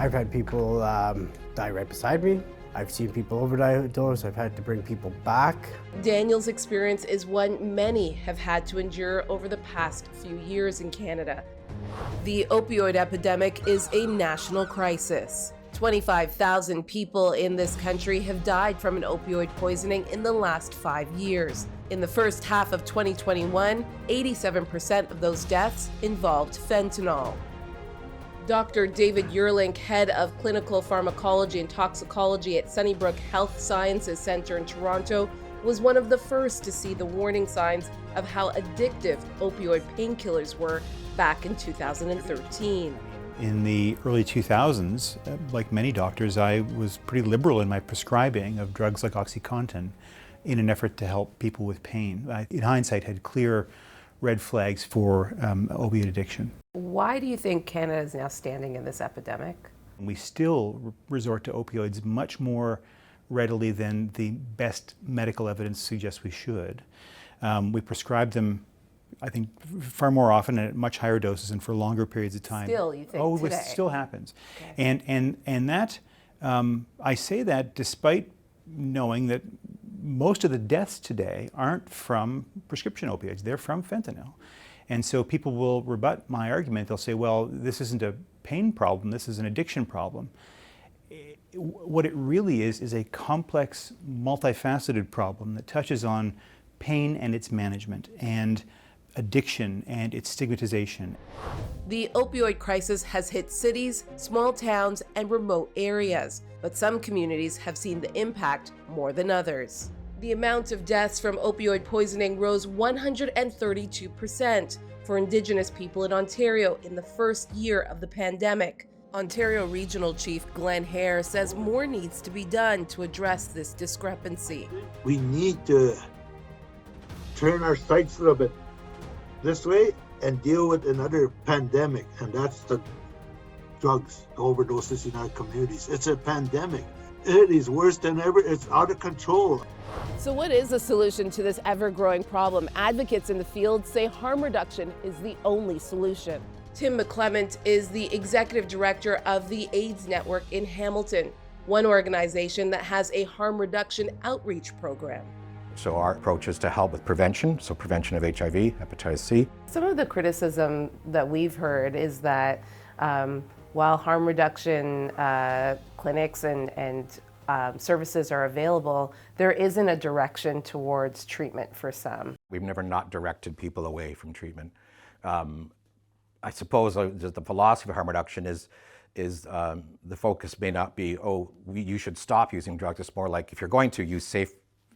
I've had people die right beside me. I've seen people overdose. I've had to bring people back. Daniel's experience is one many have had to endure over the past few years in Canada. The opioid epidemic is a national crisis. 25,000 people in this country have died from an opioid poisoning in the last 5 years. In the first half of 2021, 87% of those deaths involved fentanyl. Dr. David Yerlink, head of clinical pharmacology and toxicology at Sunnybrook Health Sciences Centre in Toronto, was one of the first to see the warning signs of how addictive opioid painkillers were back in 2013. In the early 2000s, like many doctors, I was pretty liberal in my prescribing of drugs like OxyContin in an effort to help people with pain. I, in hindsight, had clear red flags for opiate addiction. Why do you think Canada is now standing in this epidemic? We still resort to opioids much more readily than the best medical evidence suggests we should. We prescribe them, I think, far more often and at much higher doses and for longer periods of time. Still, you think, oh, today? It still happens. Okay. And that, I say that despite knowing that most of the deaths today aren't from prescription opioids, they're from fentanyl. And so people will rebut my argument. They'll say, well, this isn't a pain problem, this is an addiction problem. What it really is a complex, multifaceted problem that touches on pain and its management, and addiction and its stigmatization. The opioid crisis has hit cities, small towns, and remote areas, but some communities have seen the impact more than others. The amount of deaths from opioid poisoning rose 132% for Indigenous people in Ontario in the first year of the pandemic. Ontario Regional Chief Glenn Hare says more needs to be done to address this discrepancy. We need to turn our sights a little bit this way and deal with another pandemic, and that's the drugs, the overdoses in our communities. It's a pandemic. It is worse than ever. It's out of control. So what is the solution to this ever-growing problem? Advocates in the field say harm reduction is the only solution. Tim McClement is the executive director of the AIDS Network in Hamilton, one organization that has a harm reduction outreach program. So our approach is to help with prevention, so prevention of HIV, hepatitis C. Some of the criticism that we've heard is that while harm reduction clinics and services are available, there isn't a direction towards treatment for some. We've never not directed people away from treatment. I suppose the philosophy of harm reduction is the focus may not be, you should stop using drugs. It's more like, if you're going to use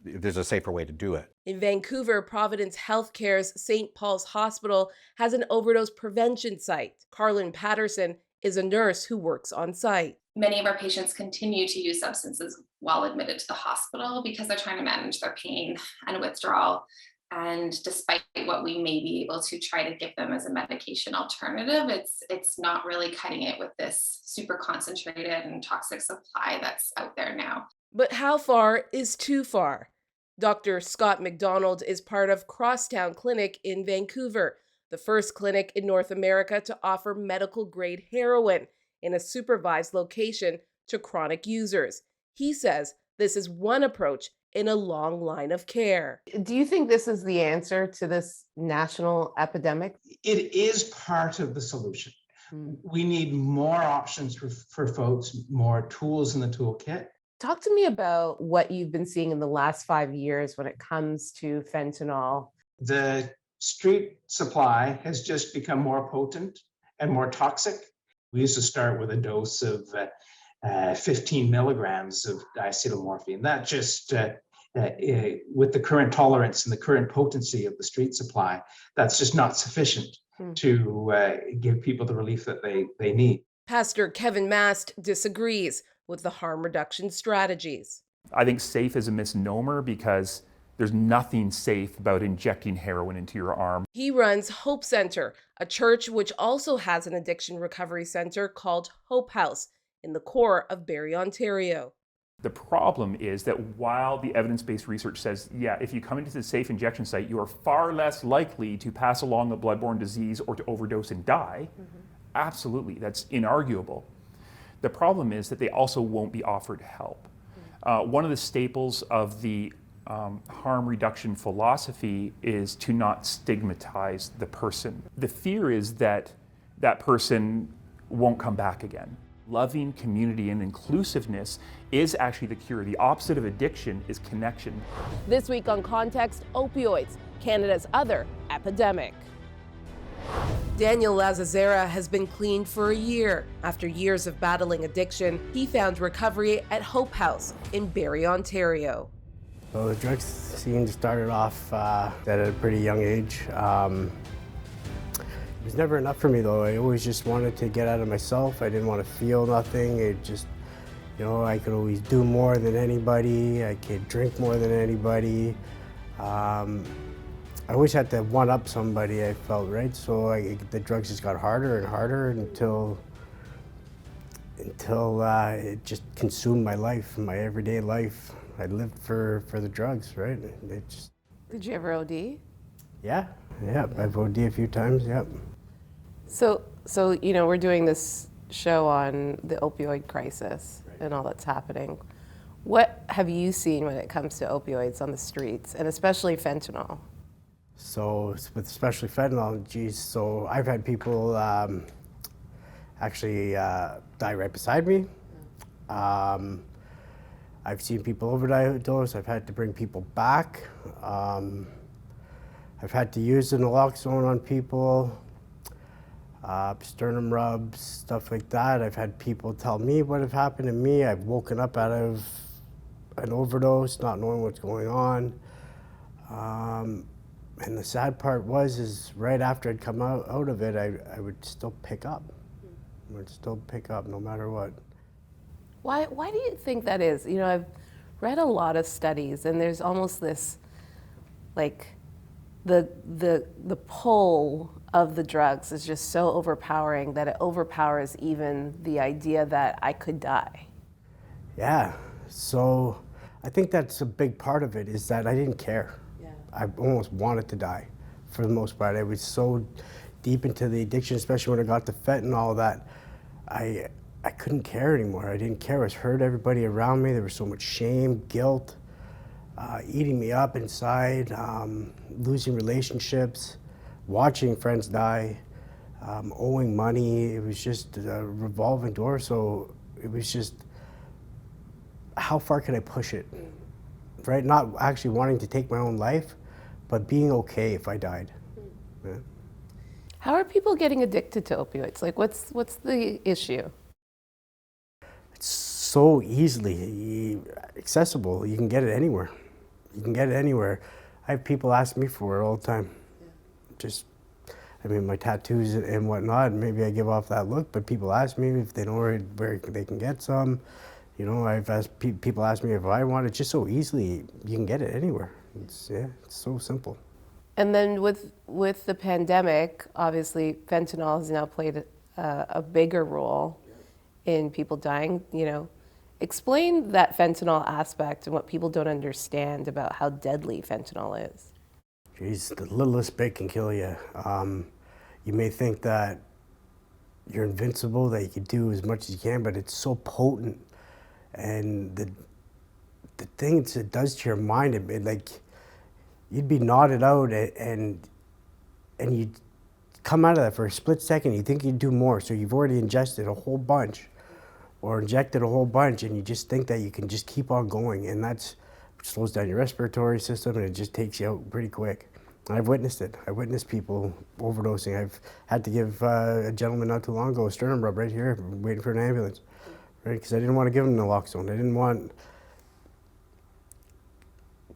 there's a safer way to do it. In Vancouver, Providence Healthcare's St. Paul's Hospital has an overdose prevention site. Carlin Patterson is a nurse who works on site. Many of our patients continue to use substances while admitted to the hospital because they're trying to manage their pain and withdrawal. And despite what we may be able to try to give them as a medication alternative, it's not really cutting it with this super concentrated and toxic supply that's out there now. But how far is too far? Dr. Scott McDonald is part of Crosstown Clinic in Vancouver, the first clinic in North America to offer medical-grade heroin in a supervised location to chronic users. He says this is one approach in a long line of care. Do you think this is the answer to this national epidemic? It is part of the solution. We need more options for folks, more tools in the toolkit. Talk to me about what you've been seeing in the last 5 years when it comes to fentanyl. The street supply has just become more potent and more toxic. We used to start with a dose of 15 milligrams of diacetylmorphine. That just, with the current tolerance and the current potency of the street supply, that's just not sufficient to give people the relief that they need. Pastor Kevin Mast disagrees with the harm reduction strategies. I think safe is a misnomer because there's nothing safe about injecting heroin into your arm. He runs Hope Center, a church which also has an addiction recovery center called Hope House in the core of Barrie, Ontario. The problem is that while the evidence-based research says, yeah, if you come into the safe injection site, you are far less likely to pass along a bloodborne disease or to overdose and die, absolutely, that's inarguable. The problem is that they also won't be offered help. One of the staples of the harm reduction philosophy is to not stigmatize the person. The fear is that that person won't come back again. Loving community and inclusiveness is actually the cure. The opposite of addiction is connection. This week on Context, opioids, Canada's other epidemic. Daniel Lazazzaro has been clean for a year. After years of battling addiction, he found recovery at Hope House in Barrie, Ontario. So the drug scene started off at a pretty young age. It was never enough for me though. I always just wanted to get out of myself. I didn't want to feel nothing. It just, you know, I could always do more than anybody. I could drink more than anybody. I always had to one-up somebody, I felt, right? So the drugs just got harder and harder until it just consumed my life, my everyday life. I lived for the drugs, right? It just... Did you ever OD? Yeah, I've OD a few times, yep. So you know, we're doing this show on the opioid crisis and all that's happening. What have you seen when it comes to opioids on the streets, and especially fentanyl? So with especially fentanyl, geez, so I've had people actually die right beside me. I've seen people overdose. I've had to bring people back. I've had to use the naloxone on people, sternum rubs, stuff like that. I've had people tell me what have happened to me. I've woken up out of an overdose, not knowing what's going on. And the sad part is right after I'd come out of it, I would still pick up. I would still pick up no matter what. Why do you think that is? You know, I've read a lot of studies, and there's almost this, like, the pull of the drugs is just so overpowering that it overpowers even the idea that I could die. Yeah, so I think that's a big part of it, is that I didn't care. Yeah. I almost wanted to die for the most part. I was so deep into the addiction, especially when I got to fentanyl, that I couldn't care anymore. I didn't care. I hurt everybody around me. There was so much shame, guilt, eating me up inside, losing relationships, watching friends die, owing money. It was just a revolving door. So it was just, how far can I push it? Right? Not actually wanting to take my own life, but being okay if I died. Yeah. How are people getting addicted to opioids? Like, what's the issue? It's so easily accessible. You can get it anywhere. You can get it anywhere. I have people ask me for it all the time. Yeah. Just, I mean, my tattoos and whatnot, maybe I give off that look, but people ask me if they know where they can get some. You know, I've asked people ask me if I want it. Just so easily, you can get it anywhere. It's so simple. And then with the pandemic, obviously fentanyl has now played a bigger role in people dying. You know, explain that fentanyl aspect and what people don't understand about how deadly fentanyl is. Geez, the littlest bit can kill you. You may think that you're invincible, that you can do as much as you can, but it's so potent. And the things it does to your mind, it like, you'd be nodded out and you'd come out of that for a split second, you think you'd do more, so you've already ingested a whole bunch or injected a whole bunch, and you just think that you can just keep on going, and that slows down your respiratory system, and it just takes you out pretty quick. And I've witnessed it. I witnessed people overdosing. I've had to give a gentleman not too long ago a sternum rub right here, waiting for an ambulance, right? Because I didn't want to give him naloxone. I didn't want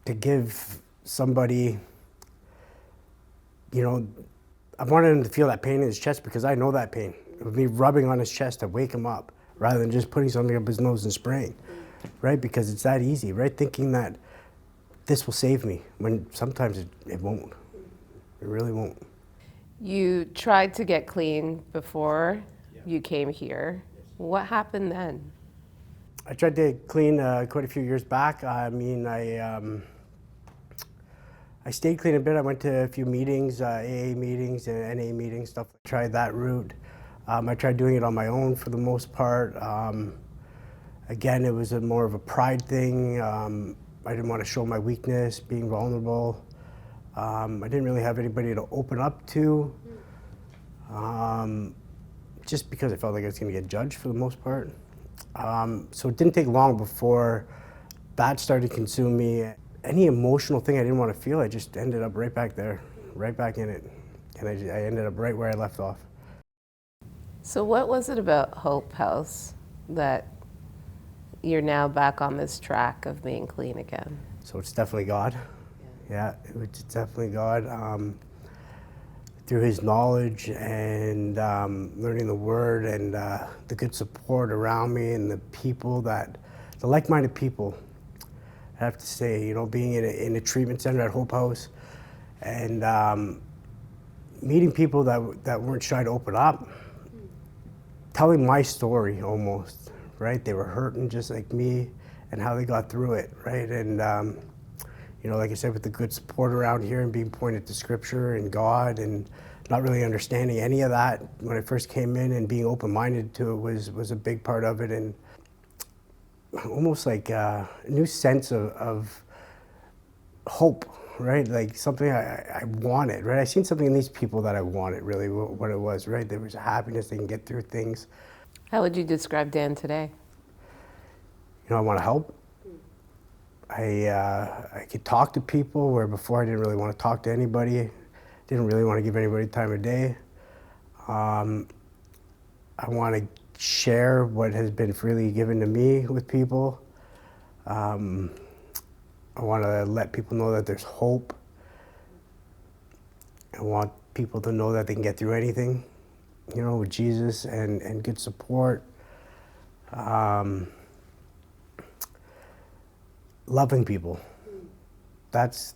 to give somebody, you know, I wanted him to feel that pain in his chest because I know that pain. It would be rubbing on his chest to wake him up rather than just putting something up his nose and spraying, right? Because it's that easy, right? Thinking that this will save me when sometimes it won't. It really won't. You tried to get clean before you came here. What happened then? I tried to clean quite a few years back. I mean, I stayed clean a bit. I went to a few meetings, AA meetings and NA meetings, stuff. Tried that route. I tried doing it on my own for the most part. Again, it was more of a pride thing. I didn't want to show my weakness, being vulnerable. I didn't really have anybody to open up to, just because I felt like I was going to get judged for the most part. So it didn't take long before that started to consume me. Any emotional thing I didn't want to feel, I just ended up right back there, right back in it. And I ended up right where I left off. So what was it about Hope House that you're now back on this track of being clean again? So it's definitely God. Yeah, it's definitely God. Through his knowledge and learning the word and the good support around me and the people the like-minded people, I have to say, you know, being in a treatment center at Hope House and meeting people that weren't shy to open up, telling my story almost, right? They were hurting just like me and how they got through it, right? And you know, like I said, with the good support around here and being pointed to scripture and God and not really understanding any of that when I first came in, and being open-minded to it was a big part of it, and almost like a new sense of hope, right? Like something I wanted, right? I seen something in these people that I wanted, really, what it was, right? There was a happiness, they can get through things. How would you describe Dan today? You know, I want to help. I could talk to people where before I didn't really want to talk to anybody. Didn't really want to give anybody time of day. I want to share what has been freely given to me with people. I want to let people know that there's hope. I want people to know that they can get through anything, you know, with Jesus and good support. Loving people. That's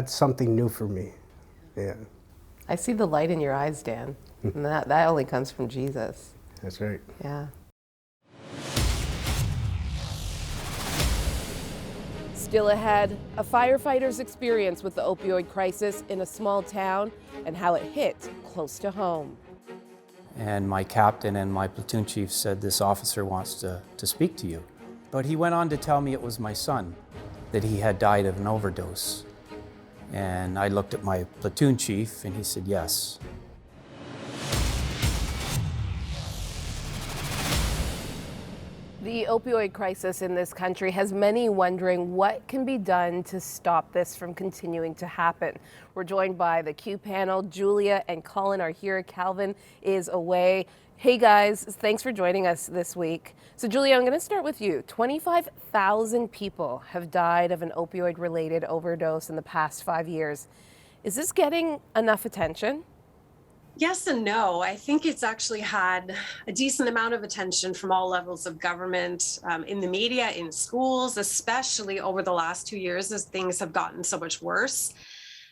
something new for me. Yeah. I see the light in your eyes, Dan, and that only comes from Jesus. That's right. Yeah. Still ahead, a firefighter's experience with the opioid crisis in a small town and how it hit close to home. And my captain and my platoon chief said, "This officer wants to speak to you." But he went on to tell me it was my son, that he had died of an overdose. And I looked at my platoon chief and he said, "Yes." The opioid crisis in this country has many wondering what can be done to stop this from continuing to happen. We're joined by the Q panel. Julia and Colin are here. Calvin is away. Hey guys, thanks for joining us this week. So Julia, I'm going to start with you. 25,000 people have died of an opioid-related overdose in the past 5 years. Is this getting enough attention? Yes and no. I think it's actually had a decent amount of attention from all levels of government, in the media, in schools, especially over the last 2 years as things have gotten so much worse.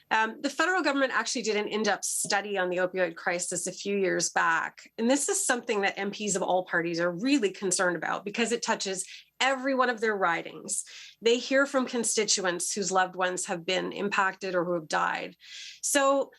The federal government actually did an in-depth study on the opioid crisis a few years back. And this is something that MPs of all parties are really concerned about because it touches every one of their ridings. They hear from constituents whose loved ones have been impacted or who have died. So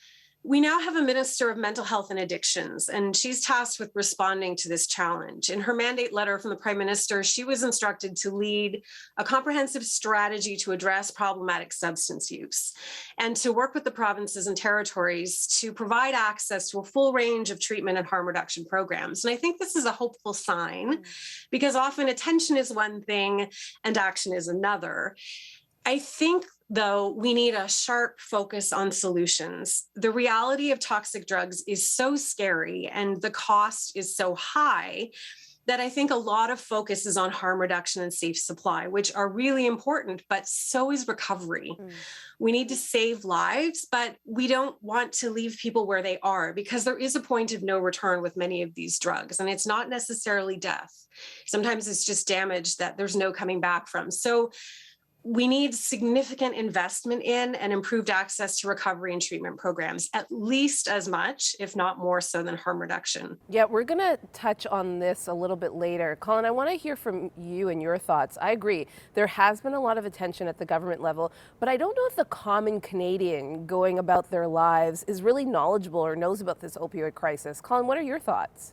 we now have a Minister of Mental Health and Addictions, and she's tasked with responding to this challenge. In her mandate letter from the Prime Minister, she was instructed to lead a comprehensive strategy to address problematic substance use and to work with the provinces and territories to provide access to a full range of treatment and harm reduction programs. And I think this is a hopeful sign because often attention is one thing and action is another. I think, though, we need a sharp focus on solutions. The reality of toxic drugs is so scary and the cost is so high that I think a lot of focus is on harm reduction and safe supply, which are really important, but so is recovery. We need to save lives, but we don't want to leave people where they are because there is a point of no return with many of these drugs, and it's not necessarily death. Sometimes it's just damage that there's no coming back from. So we need significant investment in and improved access to recovery and treatment programs, at least as much, if not more so, than harm reduction. Yeah, we're going to touch on this a little bit later. Colin, I want to hear from you and your thoughts. I agree. There has been a lot of attention at the government level, but I don't know if the common Canadian going about their lives is really knowledgeable or knows about this opioid crisis. Colin, what are your thoughts?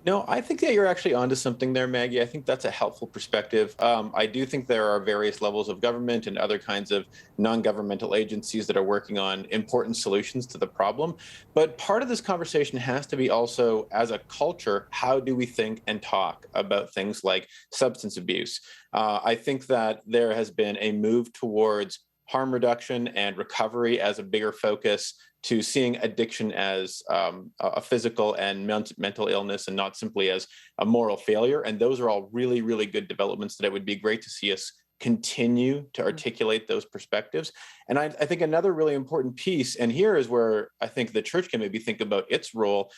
No, I think that you're actually onto something there, Maggie. I think that's a helpful perspective. I do think there are various levels of government and other kinds of non-governmental agencies that are working on important solutions to the problem. But part of this conversation has to be also, as a culture, how do we think and talk about things like substance abuse? I think that there has been a move towards harm reduction and recovery as a bigger focus, to seeing addiction as a physical and mental illness and not simply as a moral failure. And those are all really, really good developments that it would be great to see us continue to articulate those perspectives. And I think another really important piece, and here is where I think the church can maybe think about its role.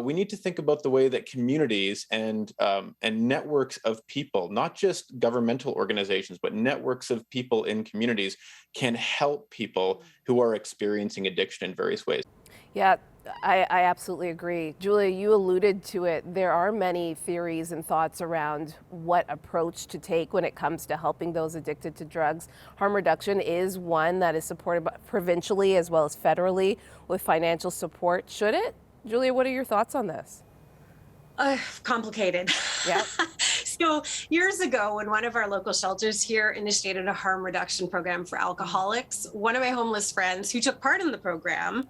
We need to think about the way that communities and networks of people, not just governmental organizations, but networks of people in communities, can help people who are experiencing addiction in various ways. Yeah, I absolutely agree. Julia, you alluded to it. There are many theories and thoughts around what approach to take when it comes to helping those addicted to drugs. Harm reduction is one that is supported provincially as well as federally with financial support. Should it? Julia, what are your thoughts on this? Complicated. Yeah. So years ago, when one of our local shelters here initiated a harm reduction program for alcoholics, one of my homeless friends who took part in the program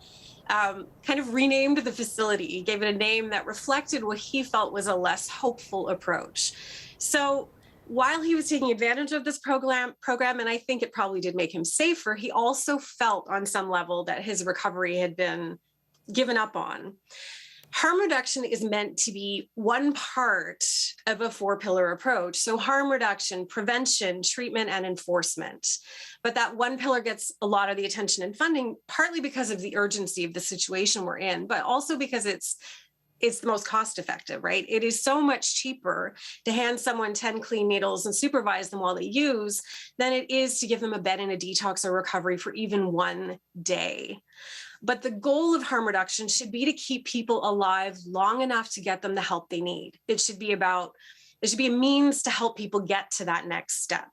kind of renamed the facility, gave it a name that reflected what he felt was a less hopeful approach. So while he was taking advantage of this program, and I think it probably did make him safer, he also felt on some level that his recovery had been given up on. Harm reduction is meant to be one part of a 4-pillar approach. So harm reduction, prevention, treatment, and enforcement. But that one pillar gets a lot of the attention and funding, partly because of the urgency of the situation we're in, but also because it's the most cost effective, right? It is so much cheaper to hand someone 10 clean needles and supervise them while they use than it is to give them a bed in a detox or recovery for even one day. But the goal of harm reduction should be to keep people alive long enough to get them the help they need. It should be a means to help people get to that next step.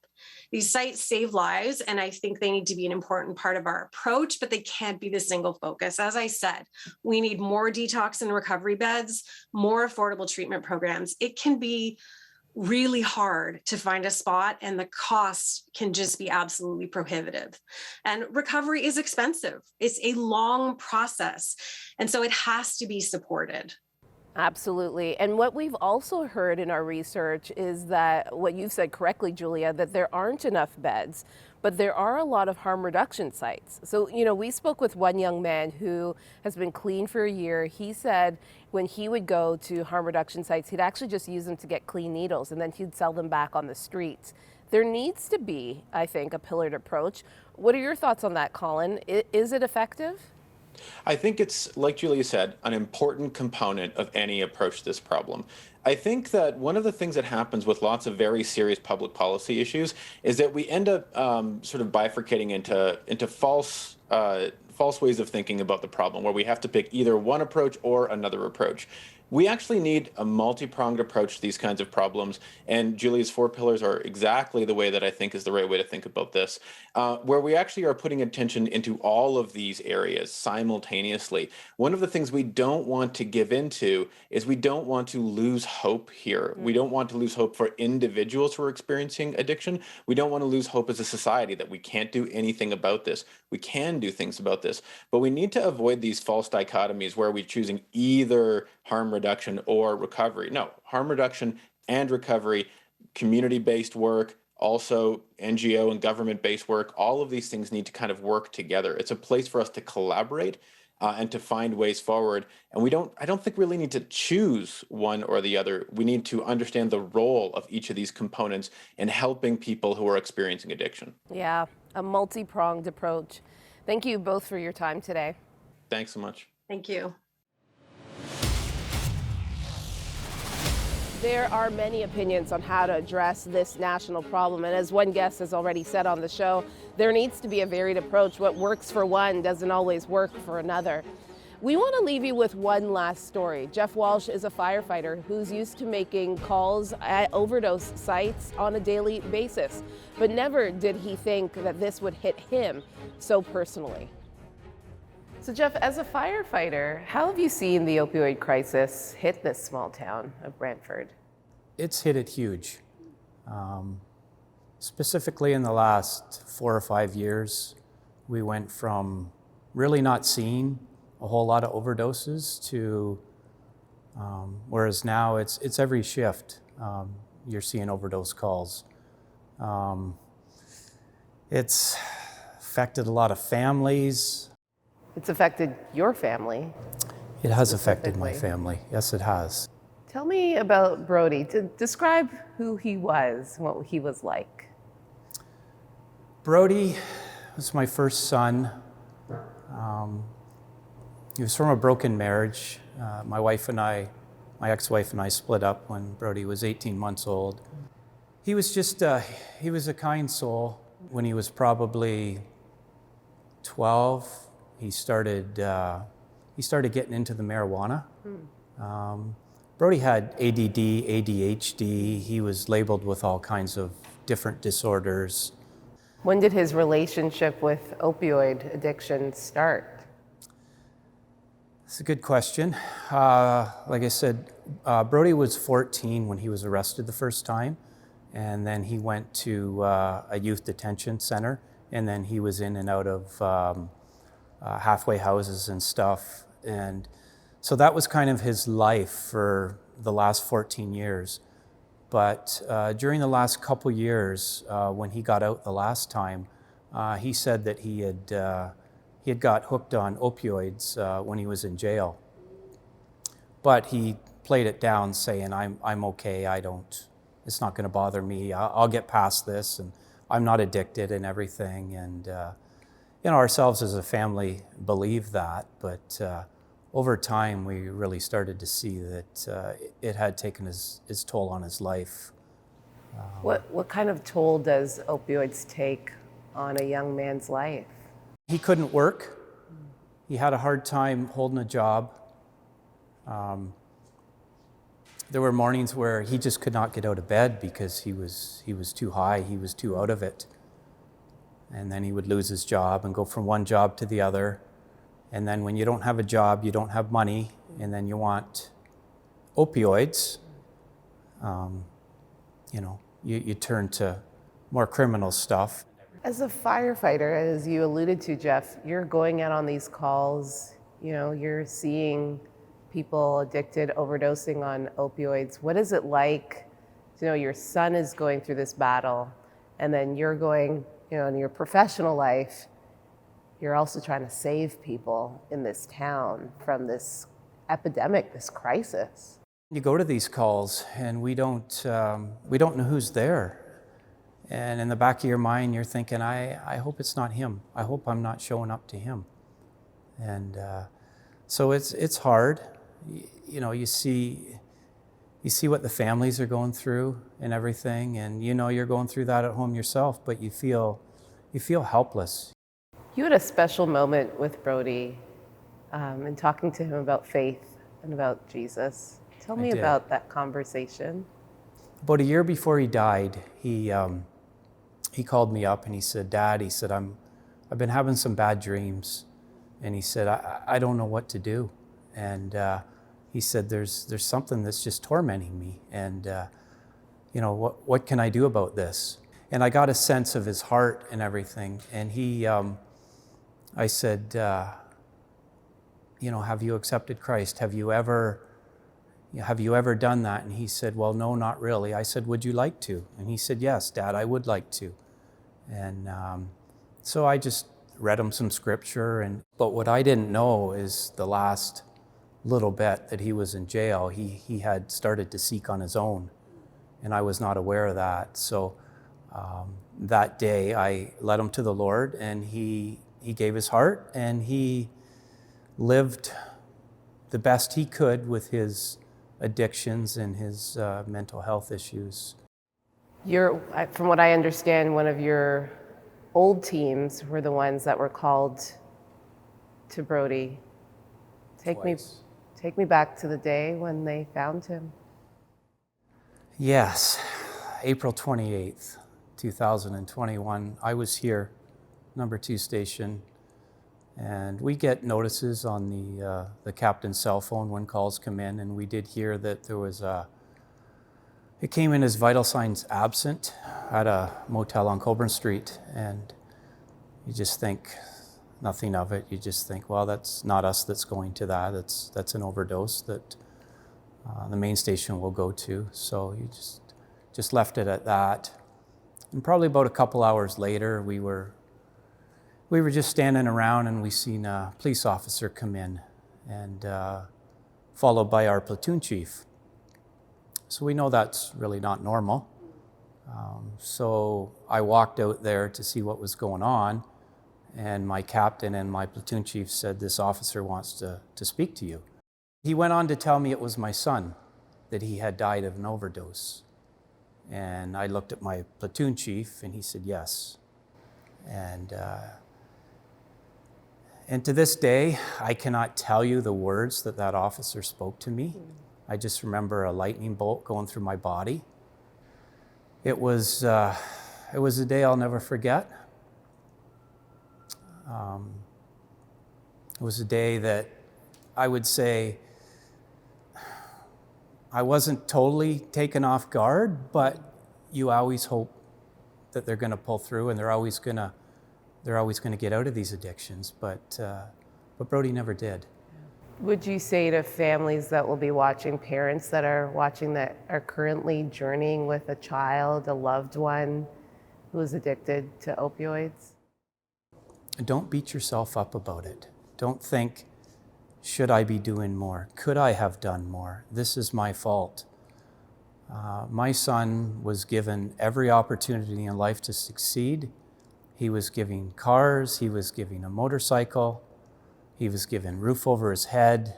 These sites save lives, and I think they need to be an important part of our approach, but they can't be the single focus. As I said, we need more detox and recovery beds, more affordable treatment programs. It can be really hard to find a spot, and the cost can just be absolutely prohibitive. And recovery is expensive. It's a long process. And so it has to be supported. Absolutely. And what we've also heard in our research is that what you've said correctly, Julia, that there aren't enough beds, but there are a lot of harm reduction sites. So, we spoke with one young man who has been clean for a year. He said when he would go to harm reduction sites, he'd actually just use them to get clean needles, and then he'd sell them back on the streets. There needs to be, I think, a pillared approach. What are your thoughts on that, Colin? Is it effective? I think it's, like Julia said, an important component of any approach to this problem. I think that one of the things that happens with lots of very serious public policy issues is that we end up sort of bifurcating into false ways of thinking about the problem, where we have to pick either one approach or another approach. We actually need a multi-pronged approach to these kinds of problems, and Julia's 4 pillars are exactly the way that I think is the right way to think about this, where we actually are putting attention into all of these areas simultaneously. One of the things we don't want to give into is we don't want to lose hope here. We don't want to lose hope for individuals who are experiencing addiction. We don't want to lose hope as a society that we can't do anything about this. We can do things about this, but we need to avoid these false dichotomies where we're choosing either harm reduction or recovery. No, harm reduction and recovery, community-based work, also NGO and government-based work, all of these things need to kind of work together. It's a place for us to collaborate and to find ways forward. And I don't think we really need to choose one or the other. We need to understand the role of each of these components in helping people who are experiencing addiction. Yeah, a multi-pronged approach. Thank you both for your time today. Thanks so much. Thank you. There are many opinions on how to address this national problem, and as one guest has already said on the show, there needs to be a varied approach. What works for one doesn't always work for another. We want to leave you with one last story. Jeff Walsh is a firefighter who's used to making calls at overdose sites on a daily basis, but never did he think that this would hit him so personally. So Jeff, as a firefighter, how have you seen the opioid crisis hit this small town of Brantford? It's hit it huge. Specifically in the last 4 or 5 years, we went from really not seeing a whole lot of overdoses to, whereas now it's every shift you're seeing overdose calls. It's affected a lot of families. It's affected your family. It has affected my Specifically. family. Yes, it has. Tell me about Brody. Describe who he was, what he was like. Brody was my first son. He was from a broken marriage. My ex-wife and I split up when Brody was 18 months old. He was just, he was a kind soul. When he was probably 12, he started getting into the marijuana. Brody had ADD, ADHD. He was labeled with all kinds of different disorders. When did his relationship with opioid addiction start? That's a good question. Like I said, Brody was 14 when he was arrested the first time, and then he went to a youth detention center, and then he was in and out of halfway houses and stuff. And so that was kind of his life for the last 14 years. But during the last couple years, when he got out the last time, he said that he had got hooked on opioids when he was in jail. But he played it down, saying, "I'm okay. It's not going to bother me. I'll get past this, and I'm not addicted and everything." And ourselves as a family believed that, but over time, we really started to see that it had taken its toll on his life. What kind of toll does opioids take on a young man's life? He couldn't work. He had a hard time holding a job. There were mornings where he just could not get out of bed because he was too high, he was too out of it. And then he would lose his job and go from one job to the other. And then when you don't have a job, you don't have money, and then you want opioids, you turn to more criminal stuff. As a firefighter, as you alluded to, Jeff, you're going out on these calls, you're seeing people addicted, overdosing on opioids. What is it like to know your son is going through this battle, and then you're going, in your professional life, you're also trying to save people in this town from this epidemic, this crisis? You go to these calls, and we don't know who's there. And in the back of your mind, you're thinking, I hope it's not him. I hope I'm not showing up to him. And so it's hard. You see what the families are going through and everything, and you're going through that at home yourself, but you feel helpless. You had a special moment with Brody in talking to him about faith and about Jesus. Tell me about that conversation. About a year before he died, he called me up and he said, "Dad," he said, I've been having some bad dreams. And he said, I don't know what to do. And he said, there's something that's just tormenting me. And, what can I do about this? And I got a sense of his heart and everything. And I said, have you accepted Christ? Have you ever done that? And he said, well, no, not really. I said, would you like to? And he said, yes, Dad, I would like to. And so I just read him some scripture. But what I didn't know is the last little bit that he was in jail, he had started to seek on his own. And I was not aware of that. So that day I led him to the Lord, and he gave his heart, and he lived the best he could with his addictions and his mental health issues. From what I understand, one of your old teams were the ones that were called to Brody. Take me back to the day when they found him. Yes, April 28th, 2021. I was here, number 2 station, And we get notices on the captain's cell phone when calls come in, and we did hear that there was it came in as vital signs absent at a motel on Coburn Street, and you just think nothing of it. You just think, well, that's not us that's going to that. That's an overdose that the main station will go to. So you just left it at that. And probably about a couple hours later, we were just standing around, and we seen a police officer come in, and followed by our platoon chief. So we know that's really not normal. So I walked out there to see what was going on, and my captain and my platoon chief said, "This officer wants to speak to you." He went on to tell me it was my son, that he had died of an overdose. And I looked at my platoon chief, and he said, "Yes." And to this day, I cannot tell you the words that officer spoke to me. I just remember a lightning bolt going through my body. It was a day I'll never forget. It was a day that I would say I wasn't totally taken off guard, but you always hope that they're going to pull through, and they're always going to get out of these addictions. But Brody never did. Would you say to families that will be watching, parents that are watching, that are currently journeying with a child, a loved one who is addicted to opioids? Don't beat yourself up about it. Don't think, should I be doing more? Could I have done more? This is my fault. My son was given every opportunity in life to succeed. He was given cars, he was given a motorcycle, he was given roof over his head.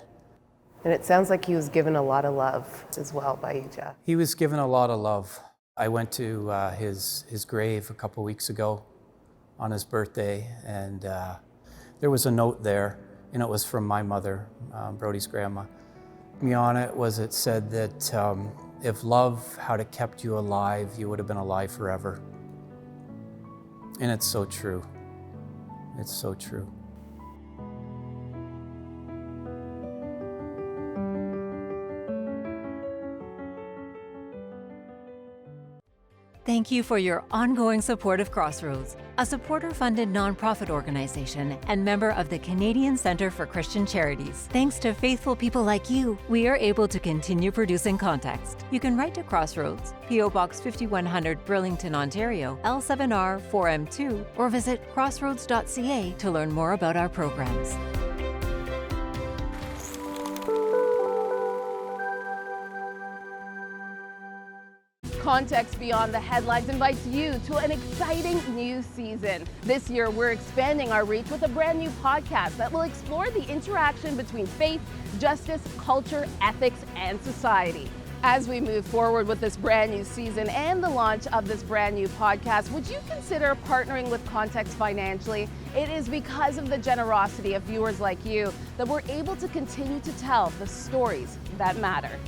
And it sounds like he was given a lot of love as well by you, Jeff. He was given a lot of love. I went to his grave a couple weeks ago on his birthday, and there was a note there, and it was from my mother, Brody's grandma. On it said that if love had kept you alive, you would have been alive forever. And it's so true. It's so true. Thank you for your ongoing support of Crossroads, a supporter-funded nonprofit organization and member of the Canadian Centre for Christian Charities. Thanks to faithful people like you, we are able to continue producing context. You can write to Crossroads, P.O. Box 5100, Burlington, Ontario, L7R 4M2, or visit crossroads.ca to learn more about our programs. Context Beyond the Headlines invites you to an exciting new season. This year, we're expanding our reach with a brand new podcast that will explore the interaction between faith, justice, culture, ethics, and society. As we move forward with this brand new season and the launch of this brand new podcast, would you consider partnering with Context financially? It is because of the generosity of viewers like you that we're able to continue to tell the stories that matter.